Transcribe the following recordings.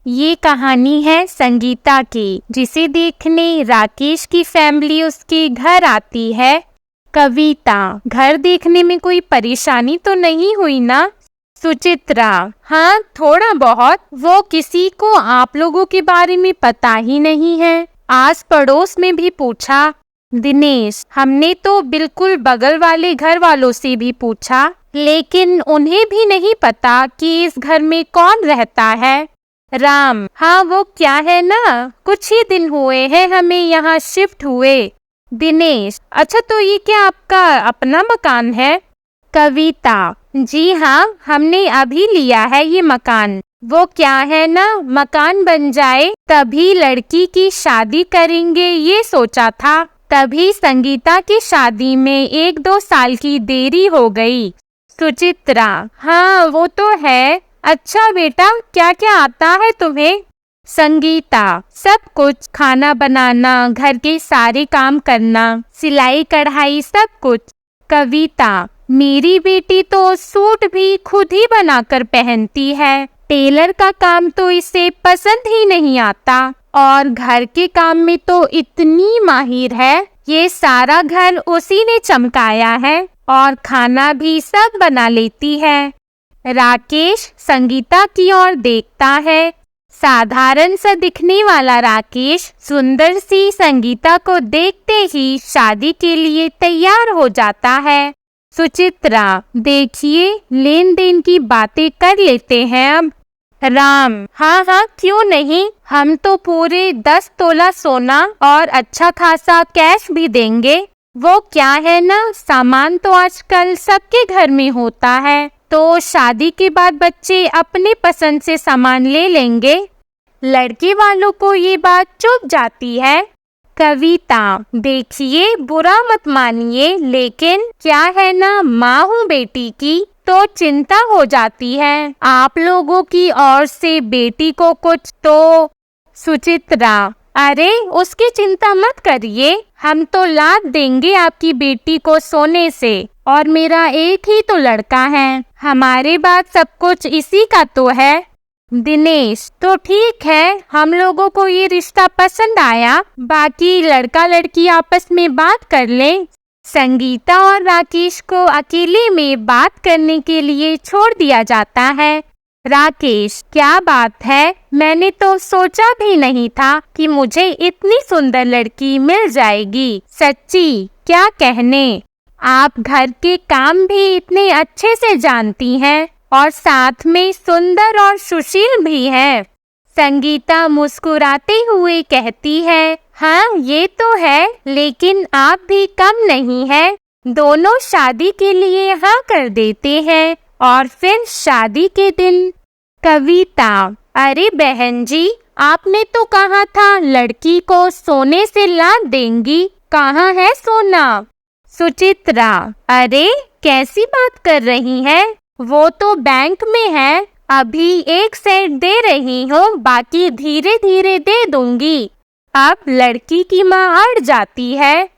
ये कहानी है संगीता की, जिसे देखने राकेश की फैमिली उसके घर आती है। कविता, घर देखने में कोई परेशानी तो नहीं हुई ना? सुचित्रा, हाँ थोड़ा बहुत। वो किसी को आप लोगों के बारे में पता ही नहीं है। आस पड़ोस में भी पूछा। दिनेश, हमने तो बिल्कुल बगल वाले घर वालों से भी पूछा, लेकिन उन्हें भी नहीं पता कि इस घर में कौन रहता है। राम, हाँ वो क्या है ना, कुछ ही दिन हुए हैं हमें यहाँ शिफ्ट हुए। दिनेश, अच्छा तो ये क्या आपका अपना मकान है? कविता, जी हाँ, हमने अभी लिया है ये मकान। वो क्या है ना, मकान बन जाए तभी लड़की की शादी करेंगे ये सोचा था। तभी संगीता की शादी में 1-2 साल की देरी हो गई। सुचित्रा, हाँ वो तो है। अच्छा बेटा, क्या क्या आता है तुम्हें? संगीता, सब कुछ, खाना बनाना, घर के सारे काम करना, सिलाई कढ़ाई सब कुछ। कविता, मेरी बेटी तो सूट भी खुद ही बनाकर पहनती है। टेलर का काम तो इसे पसंद ही नहीं आता, और घर के काम में तो इतनी माहिर है। ये सारा घर उसी ने चमकाया है, और खाना भी सब बना लेती है। राकेश संगीता की ओर देखता है। साधारण सा दिखने वाला राकेश सुंदर सी संगीता को देखते ही शादी के लिए तैयार हो जाता है। सुचित्रा, देखिए लेन देन की बातें कर लेते हैं अब। राम, हाँ हाँ क्यों नहीं, हम तो पूरे 10 तोला सोना और अच्छा खासा कैश भी देंगे। वो क्या है ना, सामान तो आजकल सबके घर में होता है, तो शादी के बाद बच्चे अपने पसंद से सामान ले लेंगे। लड़के वालों को ये बात चुभ जाती है। कविता, देखिए बुरा मत मानिए, लेकिन क्या है ना, माँ हूँ बेटी की तो चिंता हो जाती है आप लोगों की ओर से बेटी को कुछ तो। सुचित्रा, अरे उसकी चिंता मत करिए, हम तो लाद देंगे आपकी बेटी को सोने से, और मेरा एक ही तो लड़का है, हमारे बाद सब कुछ इसी का तो है। दिनेश, तो ठीक है, हम लोगों को ये रिश्ता पसंद आया, बाकी लड़का लड़की आपस में बात कर लें। संगीता और राकेश को अकेले में बात करने के लिए छोड़ दिया जाता है। राकेश, क्या बात है, मैंने तो सोचा भी नहीं था कि मुझे इतनी सुंदर लड़की मिल जाएगी। सच्ची क्या कहने, आप घर के काम भी इतने अच्छे से जानती हैं, और साथ में सुंदर और सुशील भी है। संगीता मुस्कुराते हुए कहती है, हाँ ये तो है, लेकिन आप भी कम नहीं है। दोनों शादी के लिए हाँ कर देते हैं, और फिर शादी के दिन। कविता, अरे बहन जी, आपने तो कहा था लड़की को सोने से लाद देंगी, कहाँ है सोना? सुचित्रा, अरे कैसी बात कर रही हैं? वो तो बैंक में है, अभी 1 सेट दे रही हूँ, बाकी धीरे धीरे दे दूंगी। अब लड़की की माँ अड़ जाती है।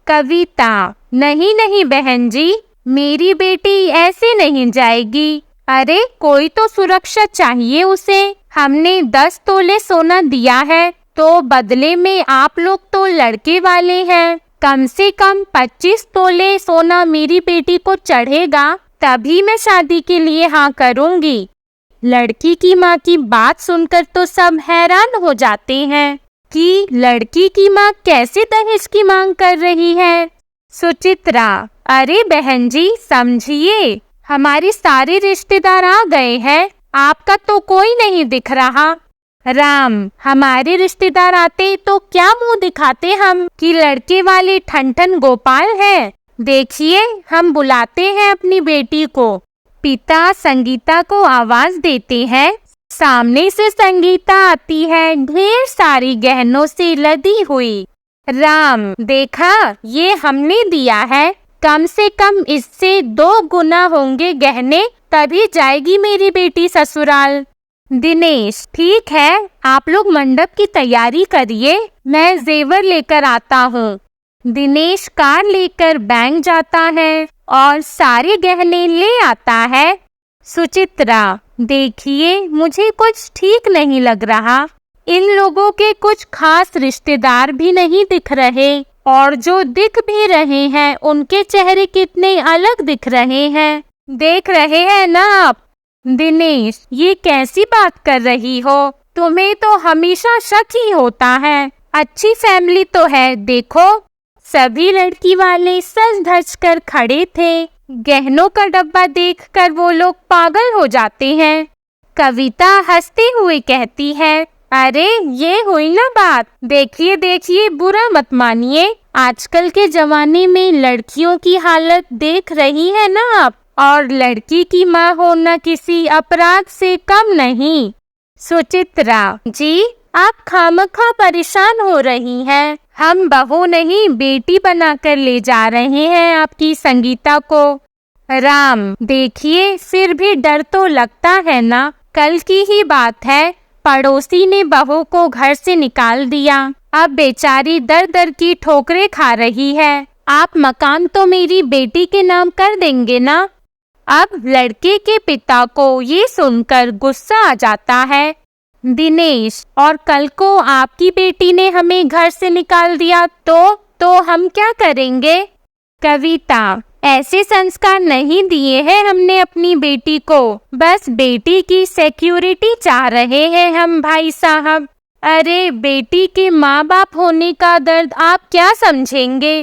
कविता, नहीं नहीं बहन जी, मेरी बेटी ऐसे नहीं जाएगी। अरे कोई तो सुरक्षा चाहिए उसे। हमने 10 तोले सोना दिया है, तो बदले में आप लोग तो लड़के वाले हैं, कम से कम 25 तोले सोना मेरी बेटी को चढ़ेगा, तभी मैं शादी के लिए हाँ करूंगी। लड़की की माँ की बात सुनकर तो सब हैरान हो जाते हैं कि लड़की की माँ कैसे दहेज की मांग कर रही है। सुचित्रा, अरे बहन जी समझिए, हमारे सारे रिश्तेदार आ गए हैं, आपका तो कोई नहीं दिख रहा। राम, हमारे रिश्तेदार आते तो क्या मुंह दिखाते हम कि लड़के वाले ठन गोपाल हैं। देखिए हम बुलाते हैं अपनी बेटी को। पिता संगीता को आवाज देते हैं। सामने से संगीता आती है, ढेर सारी गहनों से लदी हुई। राम, देखा ये हमने दिया है, कम से कम इससे 2 गुना होंगे गहने, तभी जाएगी मेरी बेटी ससुराल। दिनेश, ठीक है, आप लोग मंडप की तैयारी करिए, मैं जेवर लेकर आता हूँ। दिनेश कार लेकर बैंक जाता है और सारे गहने ले आता है। सुचित्रा, देखिए, मुझे कुछ ठीक नहीं लग रहा। इन लोगों के कुछ खास रिश्तेदार भी नहीं दिख रहे, और जो दिख भी रहे हैं उनके चेहरे कितने अलग दिख रहे हैं। देख रहे हैं ना आप? दिनेश, ये कैसी बात कर रही हो? तुम्हें तो हमेशा शक ही होता है। अच्छी फैमिली तो है, देखो। सभी लड़की वाले सज धज कर खड़े थे। गहनों का डब्बा देखकर वो लोग पागल हो जाते हैं। कविता हंसते हुए कहती है, अरे ये हुई ना बात। देखिए देखिए, बुरा मत मानिए। आजकल के जमाने में लड़कियों की हालत देख रही है ना आप, और लड़की की माँ होना किसी अपराध से कम नहीं। सुचित्रा जी, आप खामखा परेशान हो रही हैं। हम बहू नहीं, बेटी बनाकर ले जा रहे हैं आपकी संगीता को। राम, देखिए, फिर भी डर तो लगता है ना। कल की ही बात है, पड़ोसी ने बहू को घर से निकाल दिया। अब बेचारी दर दर की ठोकरें खा रही है। आप मकान तो मेरी बेटी के नाम कर देंगे ना? अब लड़के के पिता को ये सुनकर गुस्सा आ जाता है। दिनेश, और कल को आपकी बेटी ने हमें घर से निकाल दिया तो हम क्या करेंगे? कविता, ऐसे संस्कार नहीं दिए हैं हमने अपनी बेटी को। बस बेटी की सिक्योरिटी चाह रहे हैं हम भाई साहब। अरे, बेटी के माँ बाप होने का दर्द आप क्या समझेंगे?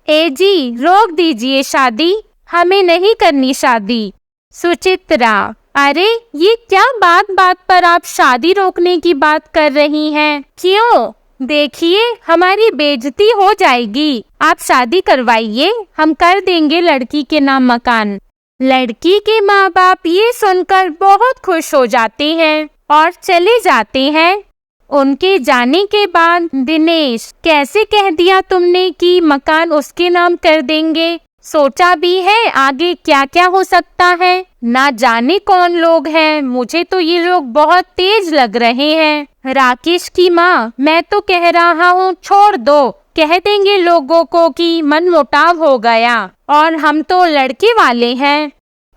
ए जी, रोक दीजिए शादी, हमें नहीं करनी शादी। सुचित्रा, अरे ये क्या बात बात पर आप शादी रोकने की बात कर रही हैं? क्यों? देखिए, हमारी बेइज्जती हो जाएगी। आप शादी करवाइए, हम कर देंगे लड़की के नाम मकान। लड़की के माँ बाप ये सुनकर बहुत खुश हो जाते हैं और चले जाते हैं। उनके जाने के बाद, दिनेश, कैसे कह दिया तुमने कि मकान उसके नाम कर देंगे? सोचा भी है आगे क्या क्या हो सकता है? ना जाने कौन लोग हैं। मुझे तो ये लोग बहुत तेज लग रहे हैं। राकेश की माँ, मैं तो कह रहा हूँ छोड़ दो। कह देंगे लोगों को कि मनमुटाव हो गया, और हम तो लड़के वाले हैं।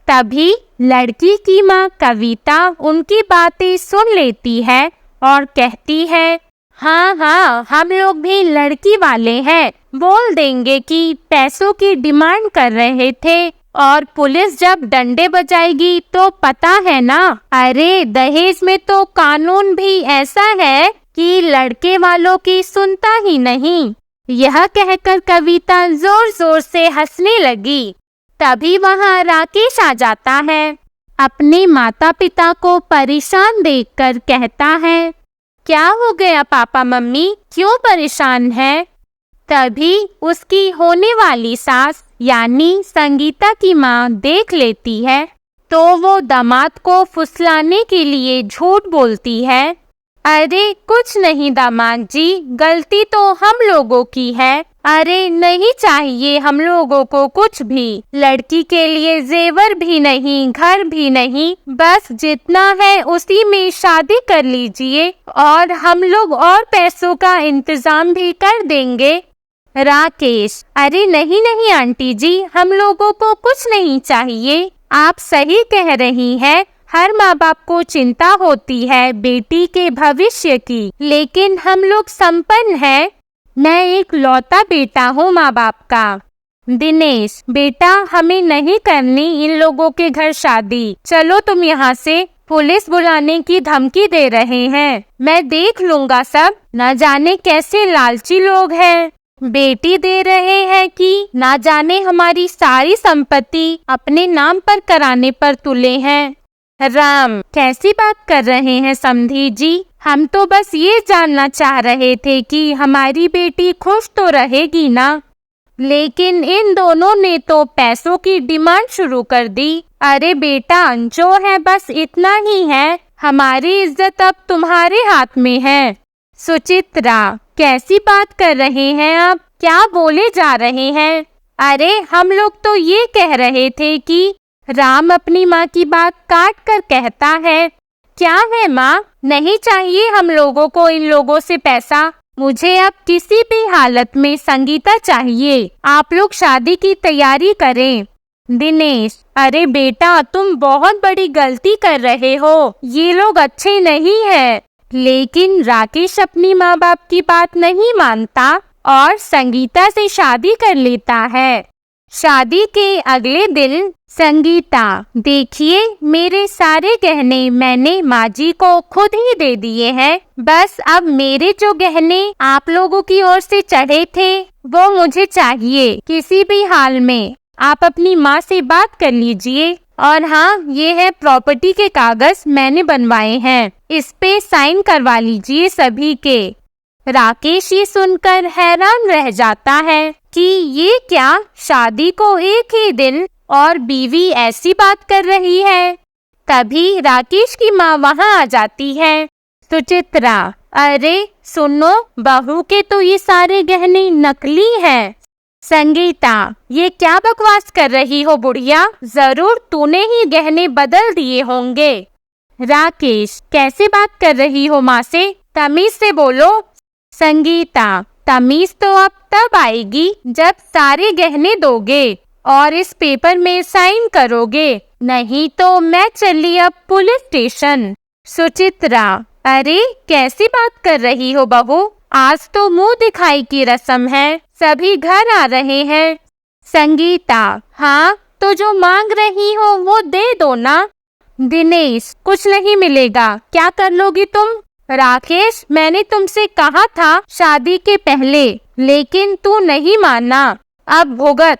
तभी लड़की की माँ कविता उनकी बातें सुन लेती है और कहती है, हाँ हाँ, हम लोग भी लड़की वाले हैं। बोल देंगे कि पैसों की डिमांड कर रहे थे, और पुलिस जब डंडे बजाएगी तो पता है ना। अरे, दहेज में तो कानून भी ऐसा है कि लड़के वालों की सुनता ही नहीं। यह कहकर कविता जोर जोर से हंसने लगी। तभी वहाँ राकेश आ जाता है। अपने माता पिता को परेशान देखकर कहता है, क्या हो गया पापा मम्मी, क्यों परेशान है? तभी उसकी होने वाली सास यानी संगीता की माँ देख लेती है, तो वो दामाद को फुसलाने के लिए झूठ बोलती है। अरे कुछ नहीं दामाद जी, गलती तो हम लोगों की है। अरे नहीं चाहिए हम लोगों को कुछ भी। लड़की के लिए जेवर भी नहीं, घर भी नहीं, बस जितना है उसी में शादी कर लीजिए, और हम लोग और पैसों का इंतजाम भी कर देंगे। राकेश, अरे नहीं नहीं आंटी जी, हम लोगों को कुछ नहीं चाहिए। आप सही कह रही हैं। हर माँ बाप को चिंता होती है बेटी के भविष्य की, लेकिन हम लोग संपन्न हैं। मैं एक लौता बेटा हूँ माँ बाप का। दिनेश, बेटा, हमें नहीं करनी इन लोगों के घर शादी। चलो तुम यहाँ से, पुलिस बुलाने की धमकी दे रहे हैं। मैं देख लूँगा सब। न जाने कैसे लालची लोग हैं। बेटी दे रहे हैं कि ना जाने हमारी सारी संपत्ति अपने नाम पर कराने पर तुले हैं। राम, कैसी बात कर रहे हैं समधी जी? हम तो बस ये जानना चाह रहे थे कि हमारी बेटी खुश तो रहेगी ना। लेकिन इन दोनों ने तो पैसों की डिमांड शुरू कर दी। अरे बेटा, जो है बस इतना ही है। हमारी इज्जत अब तुम्हारे हाथ में है। सुचित्रा, कैसी बात कर रहे हैं आप? क्या बोले जा रहे हैं? अरे हम लोग तो ये कह रहे थे कि राम अपनी माँ की बात काट कर कहता है, क्या है माँ, नहीं चाहिए हम लोगों को इन लोगों से पैसा। मुझे अब किसी भी हालत में संगीता चाहिए। आप लोग शादी की तैयारी करें। दिनेश, अरे बेटा तुम बहुत बड़ी गलती कर रहे हो, ये लोग अच्छे नहीं हैं। लेकिन राकेश अपनी माँ बाप की बात नहीं मानता और संगीता से शादी कर लेता है। शादी के अगले दिन संगीता, देखिए मेरे सारे गहने मैंने माँ जी को खुद ही दे दिए हैं। बस अब मेरे जो गहने आप लोगों की ओर से चढ़े थे वो मुझे चाहिए। किसी भी हाल में आप अपनी माँ से बात कर लीजिए। और हाँ, ये है प्रॉपर्टी के कागज मैंने बनवाए हैं, इस पे साइन करवा लीजिए सभी के। राकेश ये सुनकर हैरान रह जाता है कि ये क्या, शादी को एक ही दिन और बीवी ऐसी बात कर रही है। तभी राकेश की माँ वहाँ आ जाती है। सुचित्रा, अरे सुनो, बहू के तो ये सारे गहने नकली हैं। संगीता, ये क्या बकवास कर रही हो बुढ़िया, जरूर तूने ही गहने बदल दिए होंगे। राकेश, कैसे बात कर रही हो माँ से, तमीज से बोलो। संगीता, तमीज तो अब तब आएगी जब सारे गहने दोगे और इस पेपर में साइन करोगे, नहीं तो मैं चली अब पुलिस स्टेशन। सुचित्रा, अरे कैसी बात कर रही हो बहू, आज तो मुंह दिखाई की रस्म है, सभी घर आ रहे हैं। संगीता, हाँ तो जो मांग रही हो वो दे दो ना। दिनेश, कुछ नहीं मिलेगा, क्या कर लोगी तुम। राकेश, मैंने तुमसे कहा था शादी के पहले, लेकिन तू नहीं माना, अब भुगत।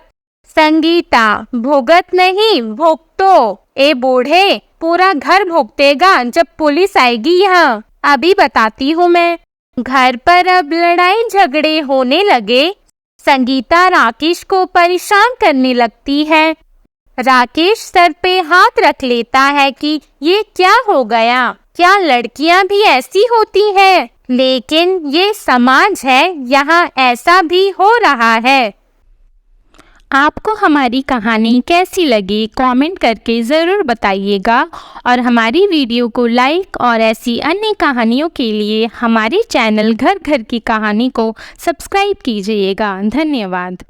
संगीता, भुगत नहीं भुगतो। ए बूढ़े, पूरा घर भुगतेगा जब पुलिस आएगी यहाँ, अभी बताती हूँ मैं। घर पर अब लड़ाई झगड़े होने लगे। संगीता राकेश को परेशान करने लगती है। राकेश सर पे हाथ रख लेता है कि ये क्या हो गया, क्या लड़कियां भी ऐसी होती हैं? लेकिन ये समाज है, यहाँ ऐसा भी हो रहा है। आपको हमारी कहानी कैसी लगी कमेंट करके ज़रूर बताइएगा और हमारी वीडियो को लाइक और ऐसी अन्य कहानियों के लिए हमारे चैनल घर घर की कहानी को सब्सक्राइब कीजिएगा। धन्यवाद।